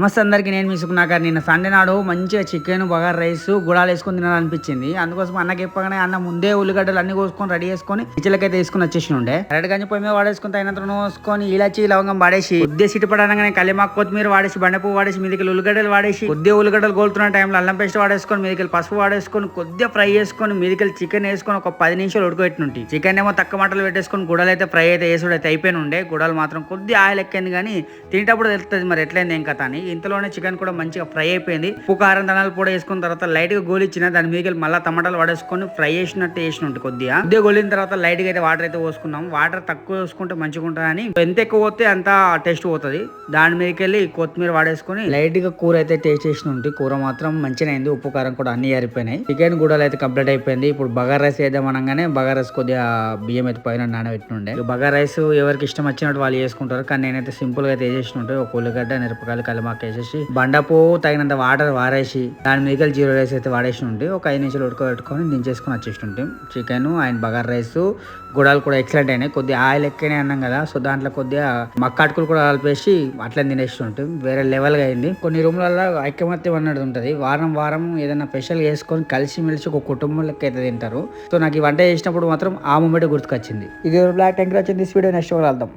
నమస్తే అందరికి, నేను మీసుకున్నాక నిన్న సండే నాడు మంచిగా చికెన్ బగారా రైస్ గుడాలు వేసుకొని తినాలనిపించింది. అందుకోసం అన్నకి చెప్పగానే అన్న ముందే ఉల్లిగడ్డలు అన్ని కోసుకొని రెడీ చేసుకొని కిచెన్లకైతే తీసుకుని వచ్చేసి ఉండే రెడ్ గంజి పొయ్యి మీద వాడేసుకుని తగినంత నూసుకొని ఇలాచి లవంగం వాడేసి కొద్దిగా సిటి పడగానే కలిమాకు కొత్తిమీర వాడేసి బండపు వాడేసి మీదకి ఉల్లిగడ్డలు వాడేసి కొద్దిగా ఉల్లిగడ్డలు గోలుతున్న టైంలో అల్లం పేస్ట్ వాడేసుకొని మీదకి పసుపు వాడేసుకొని కొద్దిగా ఫ్రై చేసుకొని మీదకి చికెన్ వేసుకొని ఒక 10 నిమిషాలు ఉడకబెట్టినుంటి. చికెన్ ఏమో తక్కువ మంటలు పెట్టేసుకొని గుడాలు అయితే ఫ్రై అయితే వేసుడు అయితే అయిపోయి ఉండే. గుడాలు మాత్రం కొద్దిగా ఆయిల్ ఎక్కింది కానీ తినేటప్పుడు తెలుస్తుంది మరి ఎట్లయింది ఏం కథ అని. ఇంతలోనే చికెన్ కూడా మంచిగా ఫ్రై అయిపోయింది. ఉప్పు కారం ధనాలు కూడా వేసుకున్న తర్వాత లైట్ గా గోలిచ్చిన దాని మీద మళ్ళీ టమాటాలు వాడేసుకొని ఫ్రై చేసినట్టు వేసినట్టు కొద్దిగా గోలిన తర్వాత లైట్ గా అయితే వాటర్ అయితే పోసుకున్నాం. వాటర్ తక్కువ వేసుకుంటే మంచిగా ఉంటుంది అని, ఎంత ఎక్కువ పోతే అంత టేస్ట్ పోతుంది. దాని మీదకి వెళ్ళి కొత్తిమీర వాడేసుకొని లైట్ గా కూర అయితే టేస్ట్ చేసినట్టు. కూర మాత్రం మంచిగా అయింది. ఉప్పు కారం కూడా అన్ని ఏరిపోయినాయి. చికెన్ గుడాలు అయితే కంప్లీట్ అయిపోయింది. ఇప్పుడు బగారా రైస్ వేద్దాం అనగానే బగారా రైస్ కొద్దిగా బియ్యం అయితే పైన నానబెట్టినుండే. బగారా రైస్ ఎవరికి ఇష్టం వచ్చినట్టు వాళ్ళు చేసుకుంటారు, కానీ నేనైతే సింపుల్ గా అయితే చేసినట్టు ఒక ఉల్లిగడ్డ మిరపకాయలు కలిమాక వేసేసి బండపు తగినంత వాటర్ వారేసి దాని మీద జీరో రైస్ అయితే వాడేసి ఉంటే ఒక 5 నిమిషాలు ఉడకబెట్టుకొని దించేసుకొని వచ్చేస్తుంటే చికెన్ అండ్ బగారా రైస్ గుడాలు కూడా ఎక్సలెంట్ అయినాయి. కొద్దిగా ఆయిల్ ఎక్కనే అన్నాం కదా, సో దాంట్లో కొద్దిగా మక్కాటుకులు కూడా కలిపేసి అట్లా తినేస్తుంటాం. వేరే లెవెల్గా అయింది. కొన్ని రూమ్లలో ఐక్యమత్యం అన్నది ఉంటుంది. వారం వారం ఏదైనా స్పెషల్ చేసుకొని కలిసి మెలిసి ఒక కుటుంబం లెక్క అయితే తింటారు. సో నాకు ఈ వంట చేసినప్పుడు మాత్రం ఆ మూమెంట్ గుర్తుకొచ్చింది. ఇది బ్లాక్ ట్యాంక్ వచ్చింది. వీడియో నెక్స్ట్ వెళ్దాం.